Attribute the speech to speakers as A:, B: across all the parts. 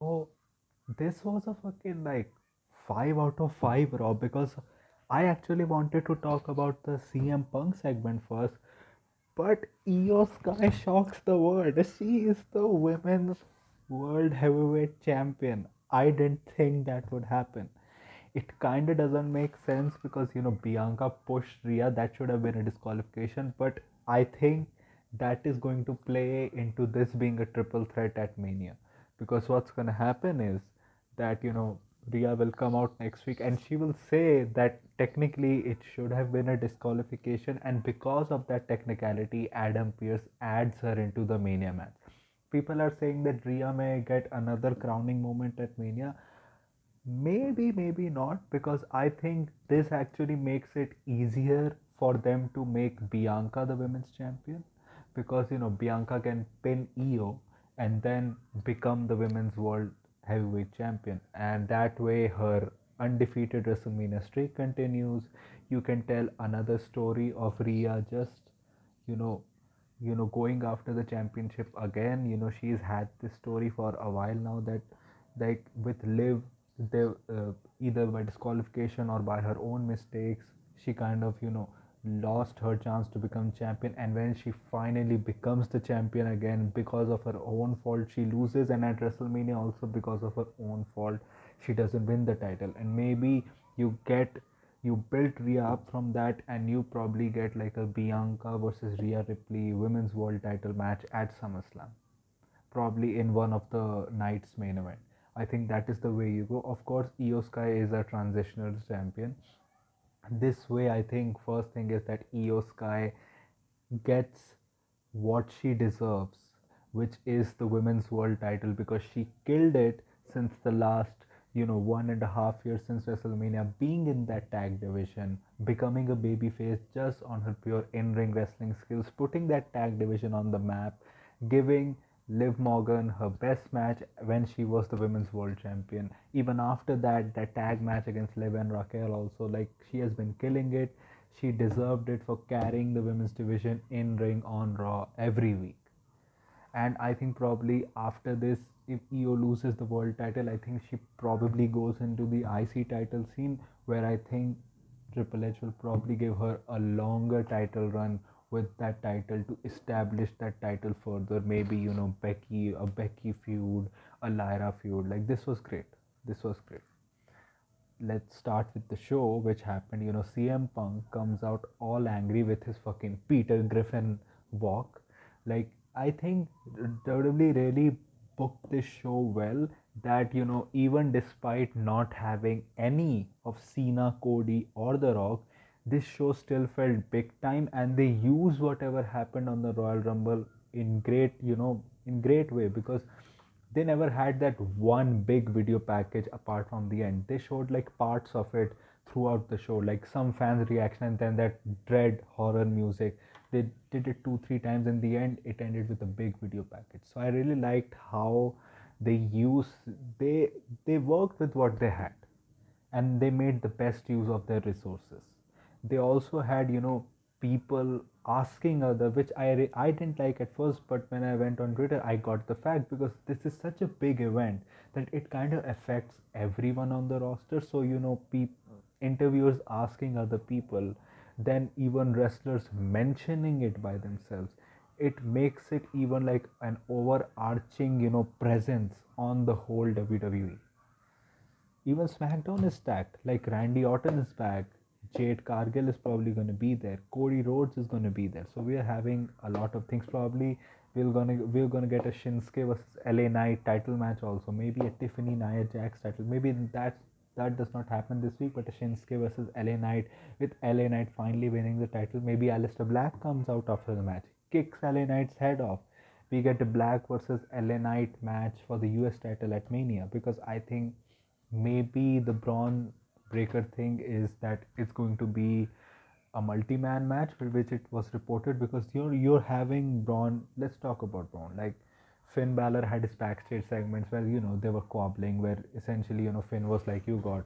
A: So this was a fucking like 5 out of 5, Rob, because I actually wanted to talk about the CM Punk segment first, but Io Sky shocks the world. She is the women's world heavyweight champion. I didn't think that would happen. It kind of doesn't make sense because Bianca pushed Rhea. That should have been a disqualification, but I think that is going to play into this being a triple threat at Mania, because what's going to happen is that Rhea will come out next week and she will say that technically it should have been a disqualification, and because of that technicality Adam Pearce adds her into the Mania match. People are saying that Rhea may get another crowning moment at Mania. Maybe, maybe not, because I think this actually makes it easier for them to make Bianca the women's champion, because Bianca can pin Io and then become the women's world heavyweight champion, and that way her undefeated WrestleMania streak continues. You can tell another story of Rhea just you know going after the championship again. She's had this story for a while now, that like with Liv, they either by disqualification or by her own mistakes, she kind of lost her chance to become champion, and when she finally becomes the champion again, because of her own fault she loses, and at WrestleMania also because of her own fault she doesn't win the title. And maybe you get you built Rhea up from that, and you probably get like a Bianca versus Rhea Ripley women's world title match at SummerSlam, probably in one of the night's main event. I think that is the way you go. Of course, Io Sky is a transitional champion. This way, I think first thing is that Io Sky gets what she deserves, which is the women's world title, because she killed it since the last 1.5 years since WrestleMania, being in that tag division, becoming a babyface just on her pure in-ring wrestling skills, putting that tag division on the map, giving Liv Morgan her best match when she was the women's world champion. Even after that, that tag match against Liv and Raquel also, like, she has been killing it. She deserved it for carrying the women's division in ring on Raw every week. And I think probably after this, if Io loses the world title, I think she probably goes into the IC title scene, where I think Triple H will probably give her a longer title run with that title to establish that title further. Maybe, a Becky feud, a Lyra feud. Like, this was great. This was great. Let's start with the show, which happened. CM Punk comes out all angry with his fucking Peter Griffin walk. Like, I think WWE really booked this show well, that even despite not having any of Cena, Cody, or The Rock, this show still felt big time, and they used whatever happened on the Royal Rumble in great way, because they never had that one big video package apart from the end. They showed like parts of it throughout the show, like some fans reaction, and then that dread horror music. They did it 2 3 times. In the end it ended with a big video package. So I really liked how they use they they worked with what they had, and they made the best use of their resources. They also had people asking other, which I didn't like at first, but when I went on Twitter I got the fact, because this is such a big event that it kind of affects everyone on the roster. So interviewers asking other people, then even wrestlers mentioning it by themselves, it makes it even like an overarching presence on the whole WWE. Even SmackDown is stacked. Like, Randy Orton is back. Jade Cargill is probably going to be there. Cody Rhodes is going to be there. So we are having a lot of things. Probably we're gonna get a Shinsuke versus LA Knight title match also. Maybe a Tiffany Nia Jax title. Maybe that does not happen this week. But a Shinsuke versus LA Knight, with LA Knight finally winning the title. Maybe Aleister Black comes out after the match, kicks LA Knight's head off. We get a Black versus LA Knight match for the US title at Mania, because I think maybe the Braun Breaker thing is that it's going to be a multi-man match, for which it was reported, because you're having Braun. Let's talk about Braun. Like, Finn Balor had his backstage segments where they were squabbling, where essentially Finn was like, you got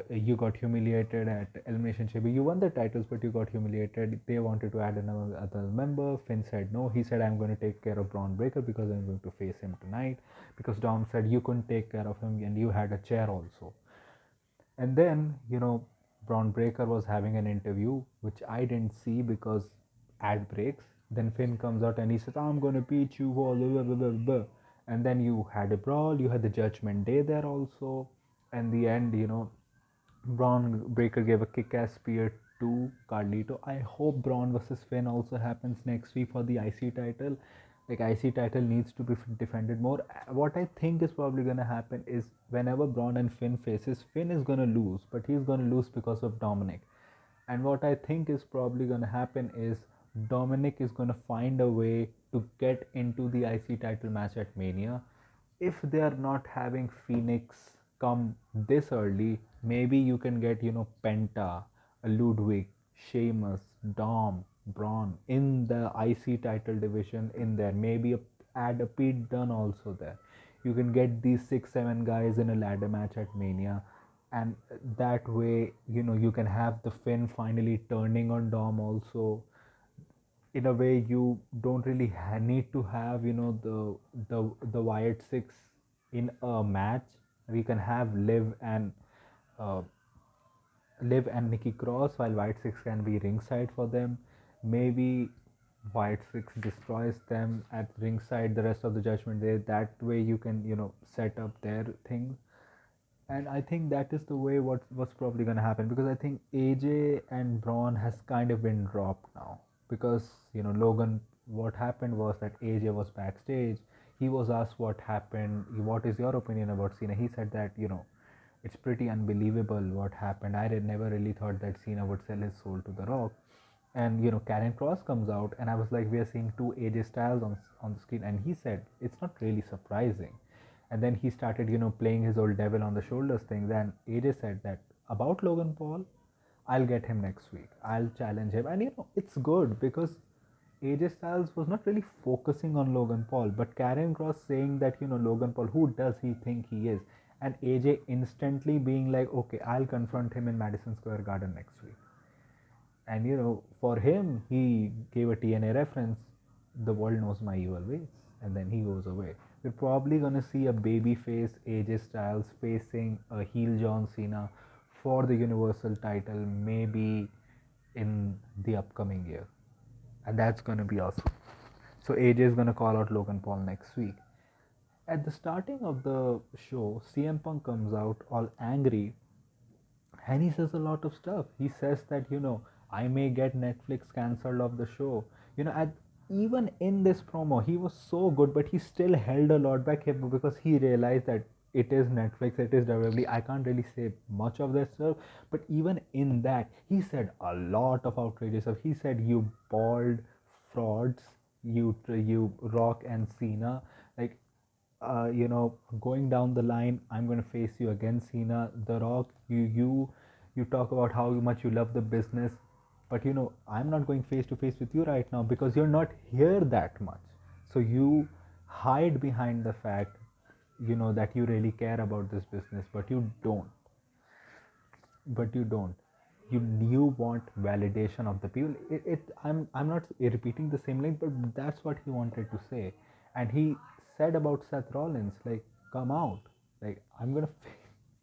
A: You got humiliated at Elimination Chamber. You won the titles, but you got humiliated. They wanted to add another other member. Finn said no. He said, I'm going to take care of Braun Breaker because I'm going to face him tonight. Because Dom said you couldn't take care of him and you had a chair also. And then, Braun Breaker was having an interview, which I didn't see because ad breaks. Then Finn comes out and he says, I'm going to beat you all. Blah, blah, blah, blah. And then you had a brawl. You had the Judgment Day there also. And the end, Braun Breaker gave a kick-ass spear to Carlito. I hope Braun versus Finn also happens next week for the IC title. Like IC title needs to be defended more. What I think is probably gonna happen is whenever Braun and Finn faces, Finn is gonna lose, but he's gonna lose because of Dominic. And what I think is probably gonna happen is Dominic is gonna find a way to get into the IC title match at Mania. If they are not having Phoenix come this early, maybe you can get, Penta, Ludwig, Sheamus, Dom, Braun in the IC title division in there. Maybe add a Pete Dunne also there. You can get these 6-7 guys in a ladder match at Mania, and that way, you can have the Finn finally turning on Dom also. In a way, you don't really need to have, the Wyatt Six in a match. We can have uh, Liv and Nikki Cross, while White Six can be ringside for them. Maybe White Six destroys them at ringside the rest of the Judgment Day. That way you can, set up their things. And I think that is the way what's probably gonna happen, because I think AJ and Braun has kind of been dropped now, because Logan. What happened was that AJ was backstage. He was asked what happened. What is your opinion about Cena? He said that it's pretty unbelievable what happened. I never really thought that Cena would sell his soul to The Rock. And Karen Cross comes out, and I was like, we are seeing two AJ Styles on the screen, and he said it's not really surprising. And then he started, playing his old devil on the shoulders thing. Then AJ said that about Logan Paul, I'll get him next week. I'll challenge him, and it's good because AJ Styles was not really focusing on Logan Paul, but Karen Cross saying that Logan Paul, who does he think he is, and AJ instantly being like, okay, I'll confront him in Madison Square Garden next week. And for him, he gave a TNA reference, the world knows my evil ways, and then he goes away. We're probably gonna see a babyface AJ Styles facing a heel John Cena for the Universal title, maybe in the upcoming year, and that's gonna be awesome. So AJ is gonna call out Logan Paul next week. At the starting of the show, CM Punk comes out all angry, and he says a lot of stuff. He says that I may get Netflix cancelled off the show. At even in this promo, he was so good, but he still held a lot back because he realized that it is Netflix, it is WWE. I can't really say much of that stuff, but even in that, he said a lot of outrageous stuff. He said, "You bald frauds, you Rock and Cena, like." Going down the line, I'm going to face you again, Cena. The Rock, you talk about how much you love the business, but I'm not going face to face with you right now because you're not here that much. So you hide behind the fact, that you really care about this business, but you don't. You want validation of the people. I'm not repeating the same line, but that's what he wanted to say. And he said about Seth Rollins, like, come out, like, I'm gonna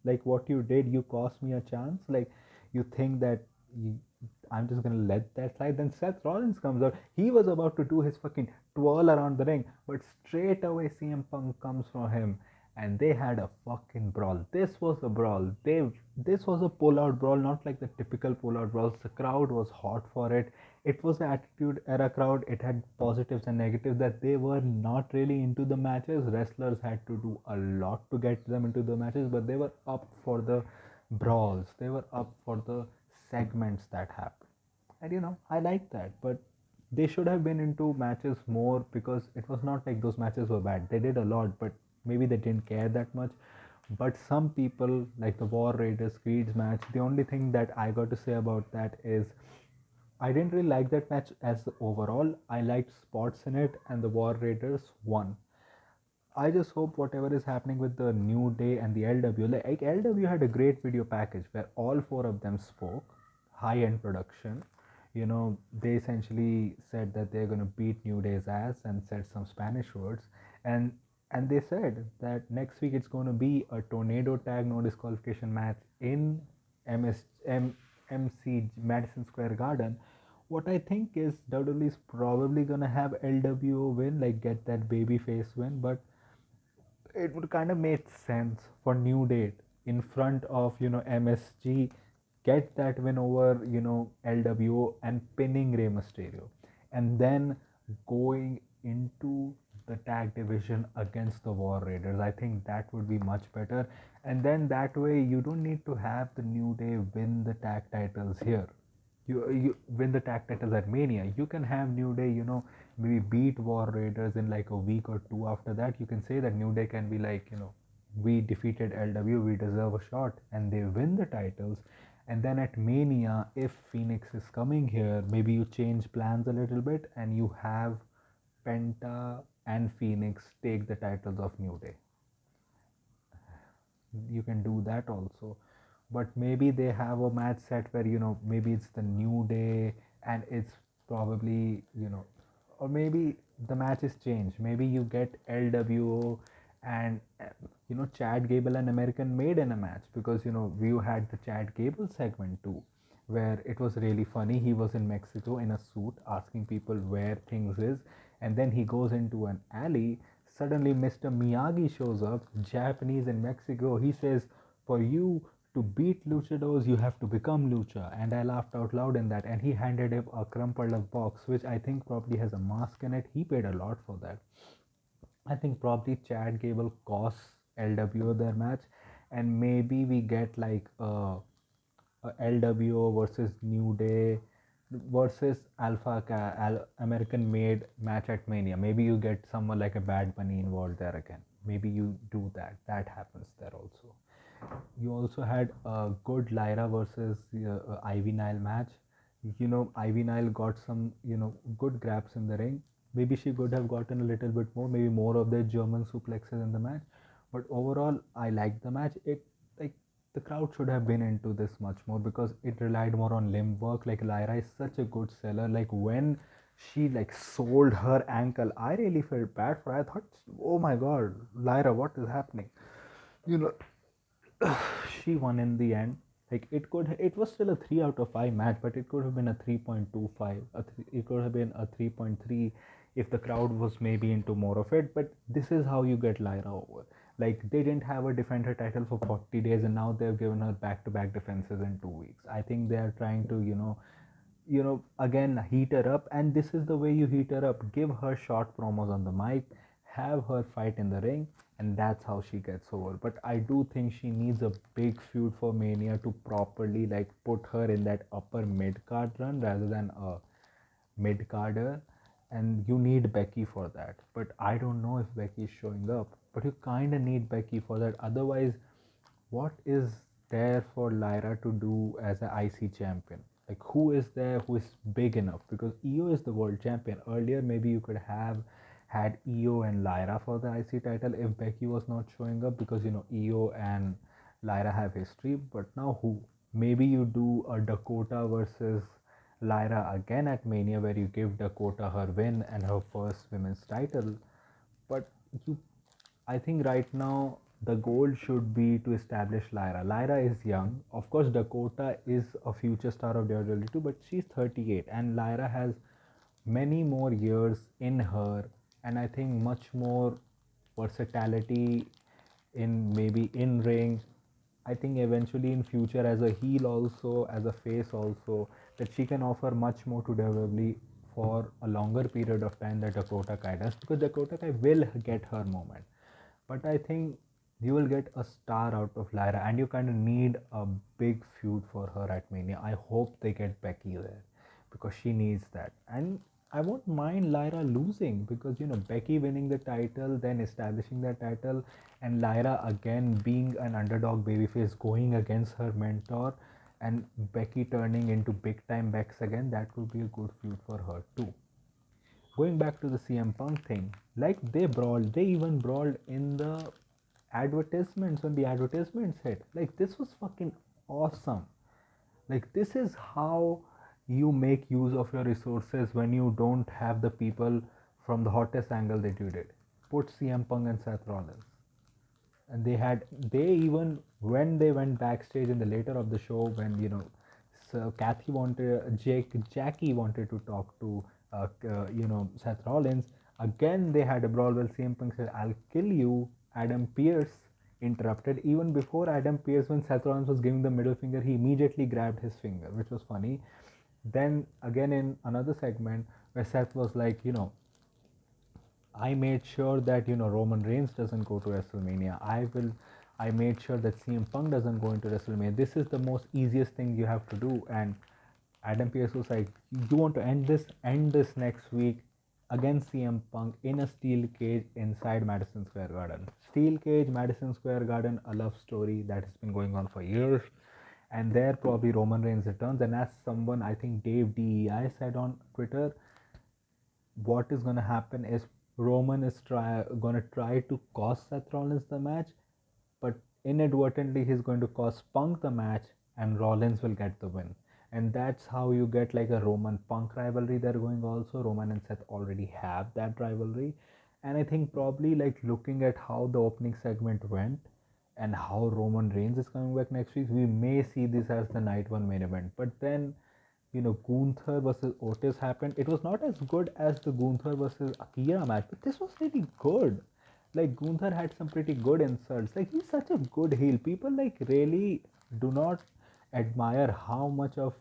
A: like what you did, you cost me a chance, like, you think that you, I'm just gonna let that slide. Then Seth Rollins comes out. He was about to do his fucking twirl around the ring, but straight away CM Punk comes for him, and they had a fucking brawl. This was a brawl. This was a pull-out brawl, not like the typical pull-out brawls. The crowd was hot for it. It was an Attitude Era crowd. It had positives and negatives, that they were not really into the matches. Wrestlers had to do a lot to get them into the matches, but they were up for the brawls. They were up for the segments that happened. And I like that, but they should have been into matches more, because it was not like those matches were bad. They did a lot, but maybe they didn't care that much. But some people, like the War Raiders Creed's match, the only thing that I got to say about that is I didn't really like that match as overall. I liked spots in it, and the War Raiders won. I just hope whatever is happening with the New Day and the LW, like LW had a great video package where all four of them spoke, high end production. You know, they essentially said that they're gonna beat New Day's ass and said some Spanish words, and and they said that next week it's gonna be a tornado tag no disqualification match in MS MC Madison Square Garden. What I think is WWE is probably gonna have LWO win, like get that baby face win, but it would kind of make sense for New Date in front of MSG, get that win over LWO and pinning Rey Mysterio, and then going into the tag division against the War Raiders. I think that would be much better, and then that way you don't need to have the New Day win the tag titles here. You win the tag titles at Mania. You can have New Day, maybe beat War Raiders in like a week or two after that. You can say that New Day can be like, we defeated LW, we deserve a shot, and they win the titles. And then at Mania, if Phoenix is coming here, maybe you change plans a little bit and you have Penta and Phoenix take the titles of New Day. You can do that also, but maybe they have a match set where maybe it's the New Day and it's probably or maybe the match is changed. Maybe you get LWO and Chad Gable and American Made in a match, because we had the Chad Gable segment too, where it was really funny. He was in Mexico in a suit asking people where things is, and then he goes into an alley. Suddenly Mr. Miyagi shows up, Japanese in Mexico. He says, for you to beat luchadors, you have to become lucha. And I laughed out loud in that. And he handed him a crumpled up box, which I think probably has a mask in it. He paid a lot for that. I think probably Chad Gable costs LWO their match, and maybe we get like a LWO versus New Day versus American Made match at Mania. Maybe you get someone like a Bad Bunny involved there again. Maybe you do that. That happens there also. You also had a good Lyra versus Ivy Nile match. Ivy Nile got some good grabs in the ring. Maybe she could have gotten a little bit more, maybe more of the German suplexes in the match. But overall, I liked the match. It like the crowd should have been into this much more, because it relied more on limb work. Like Lyra is such a good seller. Like when she like sold her ankle, I really felt bad for her. I thought, oh my god, Lyra, what is happening? You know, she won in the end. Like it was still a 3 out of 5 match, but it could have been a 3.25. It could have been a 3.3 if the crowd was maybe into more of it. But this is how you get Lyra over. Like they didn't have her defend her title for 40 days, and now they've given her back-to-back defenses in 2 weeks. I think they are trying to again heat her up, and this is the way you heat her up. Give her short promos on the mic, have her fight in the ring, and that's how she gets over. But I do think she needs a big feud for Mania to properly like put her in that upper mid card run rather than a mid carder, and you need Becky for that. But I don't know if Becky is showing up, but you kind of need Becky for that. Otherwise, what is there for Lyra to do as an IC champion? Like, who is there who is big enough? Because IYO is the world champion. Earlier, maybe you could have had IYO and Lyra for the IC title if Becky was not showing up, because IYO and Lyra have history. But now, who? Maybe you do a Dakota versus Lyra again at Mania, where you give Dakota her win and her first women's title. But you I think right now the goal should be to establish Lyra. Lyra is young. Of course, Dakota is a future star of WWE too, but she's 38, and Lyra has many more years in her, and I think much more versatility in maybe in ring. I think eventually in future as a heel also, as a face also, that she can offer much more to WWE for a longer period of time that Dakota Kai does, because Dakota Kai will get her moment. But I think you will get a star out of Lyra, and you kind of need a big feud for her at Mania. I hope they get Becky there, because she needs that. And I won't mind Lyra losing, because Becky winning the title, then establishing that title, and Lyra again being an underdog babyface going against her mentor, and Becky turning into big time Bex again. That could be a good feud for her too. going back to the CM Punk thing, like they brawled, they even brawled in the advertisements when the advertisements hit. Like this was fucking awesome. Like this is how you make use of your resources when you don't have the people from the hottest angle that you did. Put CM Punk and Seth Rollins, and they even when they went backstage in the later of the show when so Kathy wanted Jackie wanted to talk to Seth Rollins again. They had a brawl where CM Punk said, "I'll kill you." Adam Pearce interrupted even before Adam Pearce. When Seth Rollins was giving the middle finger, he immediately grabbed his finger, which was funny. Then again in another segment where Seth was like, I made sure that Roman Reigns doesn't go to WrestleMania. I made sure that CM Punk doesn't go into WrestleMania. This is the most easiest thing you have to do. And Adam Pearce was like, you want to end this? End this next week against CM Punk in a steel cage inside Madison Square Garden. Steel cage, Madison Square Garden, a love story that has been going on for years. And there probably Roman Reigns returns. And as someone, I think Dave DEI said on Twitter, what is going to happen is Roman is going to try to cost Seth Rollins the match, but inadvertently he's going to cost Punk the match, and Rollins will get the win. And that's how you get like a Roman Punk rivalry. They're going also. Roman and Seth already have that rivalry, and I think probably like looking at how the opening segment went and how Roman Reigns is coming back next week, we may see this as the night one main event. But then Gunther versus Otis happened. It was not as good as the Gunther versus Akira match, but this was really good. Like Gunther had some pretty good insults. Like he's such a good heel. People like really do not admire how much of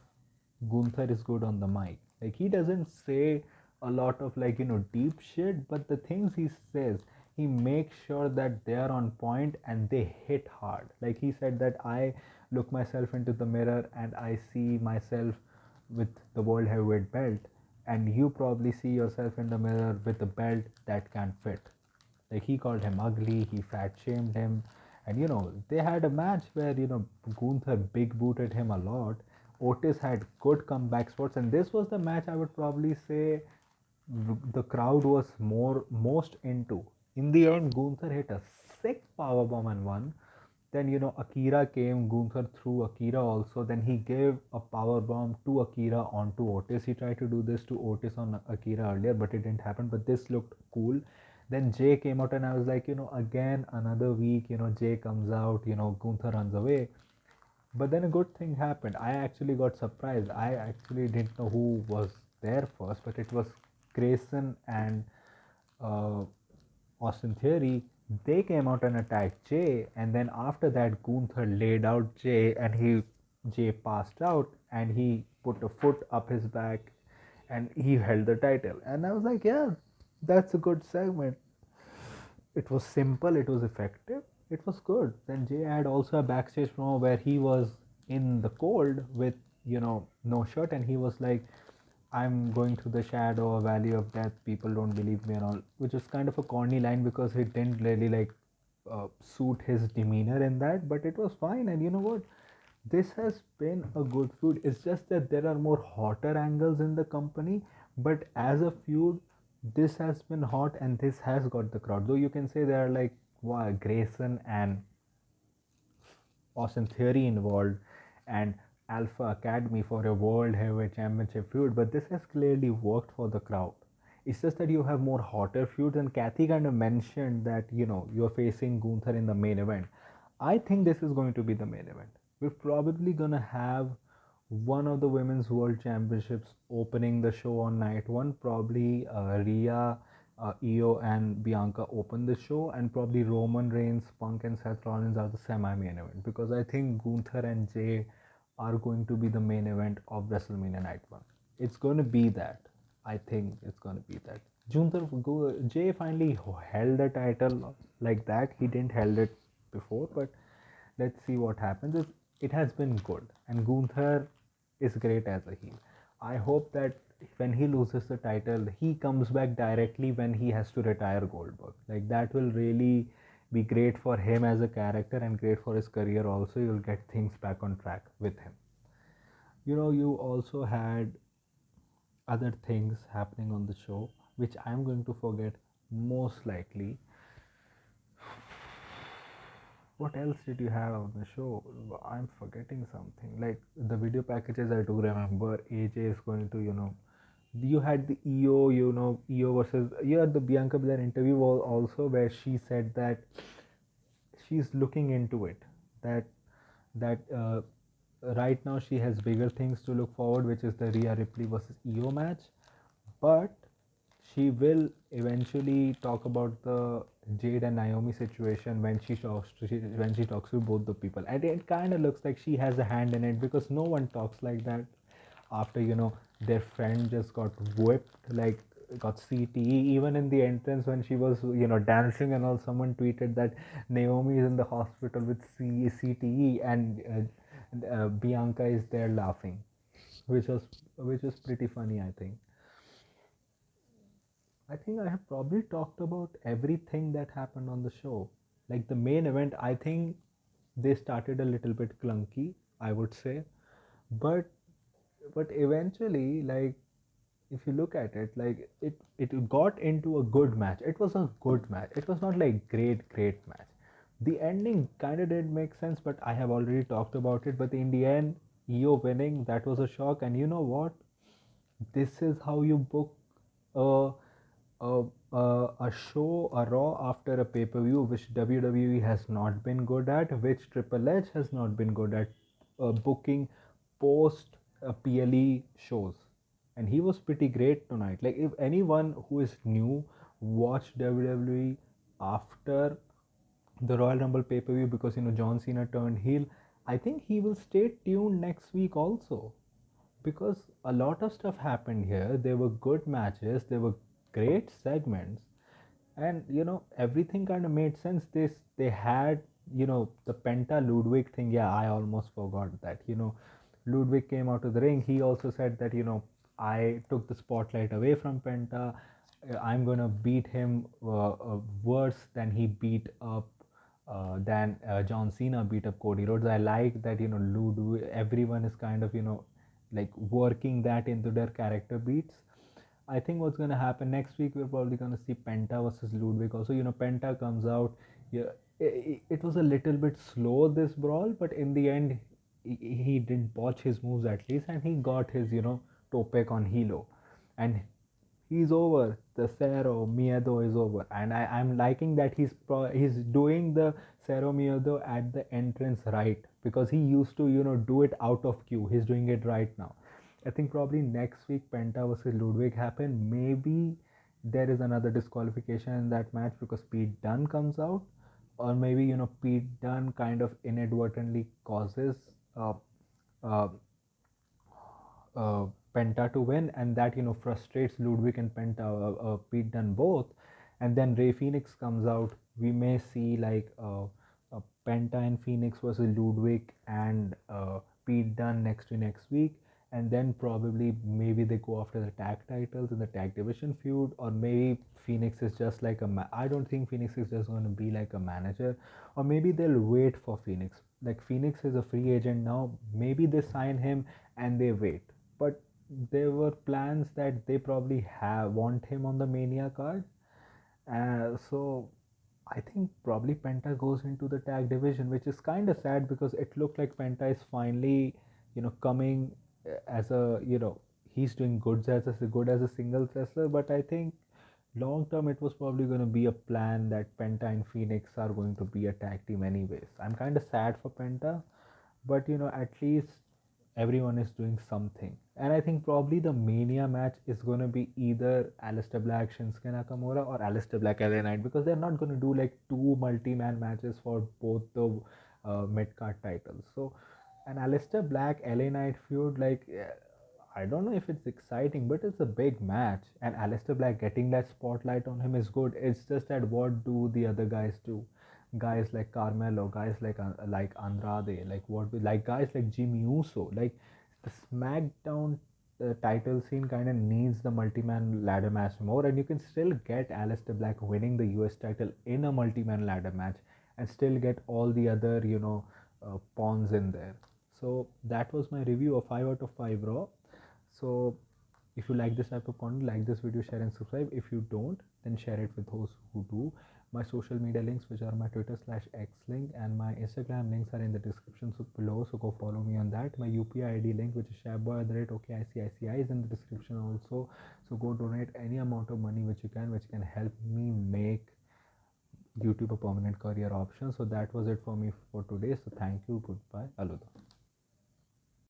A: Gunther is good on the mic. Like he doesn't say a lot of like deep shit, but the things he says, he makes sure that they are on point and they hit hard. Like he said that I look myself into the mirror and I see myself with the world heavyweight belt, and you probably see yourself in the mirror with a belt that can fit. Like he called him ugly, he fat shamed him, and they had a match where Gunther big booted him a lot. Otis had good comeback spots, and this was the match I would probably say the crowd was most into. In the end, Gunther hit a sick powerbomb and won. Then Akira came. Gunther threw Akira also. Then he gave a power bomb to Akira onto Otis. He tried to do this to Otis on Akira earlier, but it didn't happen. But this looked cool. Then Jay came out, and I was like, again another week. Jay comes out. Gunther runs away. But then a good thing happened. I actually got surprised. I actually didn't know who was there first, but it was Grayson and uh, Austin Theory. They came out and attacked Jay, and then after that, Gunther laid out Jay, and Jay passed out, and he put a foot up his back, and he held the title. And I was like, yeah, that's a good segment. It was simple, it was effective, it was good. Then Jay had also a backstage promo where he was in the cold with no shirt, and he was like, I'm going through the shadow or valley of death, people don't believe me and all, which is kind of a corny line because it didn't really like suit his demeanor in that, but it was fine. And you know what, this has been a good feud. It's just that there are more hotter angles in the company, but as a feud, this has been hot and this has got the crowd. Though you can say there are like Grayson and Austin Theory involved and Alpha Academy for a World Heavyweight Championship feud, but this has clearly worked for the crowd. It's just that you have more hotter feuds, and Kathy kind of mentioned that you're facing Gunther in the main event. I think this is going to be the main event. We're probably gonna have one of the women's world championships opening the show on night one. Probably Rhea, IYO, and Bianca open the show, and probably Roman Reigns, Punk, and Seth Rollins are the semi-main event because I think Gunther and Jay are going to be the main event of WrestleMania Night One. It's going to be that. I think it's going to be that. Jay finally held the title like that. He didn't held it before, but let's see what happens. It has been good, and Gunther is great as a heel. I hope that when he loses the title, he comes back directly when he has to retire Goldberg. Like that will really be great for him as a character and great for his career also. You'll get things back on track with him. You also had other things happening on the show. which I'm going to forget most likely. What else did you have on the show? I'm forgetting something. Like the video packages, I do remember. AJ is going to, you had the EO, EO versus, you had the Bianca Belair interview also, where she said that she's looking into it. That that right now she has bigger things to look forward, which is the Rhea Ripley versus EO match, but she will eventually talk about the Jade and Naomi situation when when she talks to both the people, and it kind of looks like she has a hand in it because no one talks like that after their friend just got whipped, like got CTE. Even in the entrance when she was dancing and all, someone tweeted that Naomi is in the hospital with CTE, and Bianca is there laughing, which was pretty funny, I think. I think I have probably talked about everything that happened on the show. Like the main event, I think they started a little bit clunky, I would say, but eventually, like if you look at it, like it got into a good match. It was a good match. It was not like great match. The ending kind of did make sense, but I have already talked about it. But in the end, EO winning, that was a shock. And you know what? This is how you book a a show, a Raw after a pay per view, which WWE has not been good at, which Triple H has not been good at booking post PLE shows. And he was pretty great tonight. Like, if anyone who is new watched WWE after the Royal Rumble pay per view, because John Cena turned heel, I think he will stay tuned next week also, because a lot of stuff happened here. There were good matches, there were great segments, and everything kind of made sense. They had the Penta Ludwig thing. Yeah, I almost forgot that. Ludwig came out of the ring. He also said that I took the spotlight away from Penta. I'm gonna beat him worse than he beat up than John Cena beat up Cody Rhodes. I like that Ludwig. Everyone is kind of like working that into their character beats. I think what's gonna happen next week, we're probably gonna see Penta versus Ludwig. Also, Penta comes out. Yeah, it was a little bit slow, this brawl, but in the end, he didn't botch his moves at least, and he got his topek on Hilo, and he's over. The Cero Miedo is over, and I'm liking that he's doing the Cero Miedo at the entrance right, because he used to do it out of queue. He's doing it right now. I think probably next week Penta versus Ludwig happen. Maybe there is another disqualification in that match because Pete Dunne comes out, or maybe Pete Dunne kind of inadvertently causes uh, uh, uh, Penta to win, and that frustrates Ludwig and Penta, Pete Dunne both, and then Ray Phoenix comes out. We may see like Penta and Phoenix versus Ludwig and Pete Dunne next week, and then probably maybe they go after the tag titles in the tag division feud, or maybe Phoenix is just like I don't think Phoenix is just going to be like a manager, or maybe they'll wait for Phoenix. Like Phoenix is a free agent now. Maybe they sign him and they wait. But there were plans that they probably have want him on the Mania card. So I think probably Penta goes into the tag division, which is kind of sad because it looked like Penta is finally, coming as a, he's doing good as a singles wrestler. But I think long term it was probably going to be a plan that Penta and Phoenix are going to be a tag team anyways. I'm kind of sad for Penta, but at least everyone is doing something. And I think probably the Mania match is going to be either Aleister Black, Shinsuke Nakamura, or Aleister Black, LA Knight, because they're not going to do like two multi-man matches for both the mid-card titles. So an Aleister Black, LA Knight feud, like I don't know if it's exciting, but it's a big match, and Aleister Black getting that spotlight on him is good. It's just that what do the other guys do? Guys like Carmelo, guys like Andrade, like guys like Jimmy Uso, like the SmackDown title scene kind of needs the multi-man ladder match more, and you can still get Aleister Black winning the US title in a multi-man ladder match, and still get all the other pawns in there. So that was my review of 5 out of 5 Raw. So If you like this type of content, like this video, share and subscribe. If you don't, then share it with those who do. My social media links, which are my Twitter/X link and my Instagram links, are in the description below, so go follow me on that. My UPI ID link, which is shabboy@okicici, is in the description also, so go donate any amount of money which you can, which can help me make YouTube a permanent career option. So that was it for me for today. So thank you, goodbye, Aluda.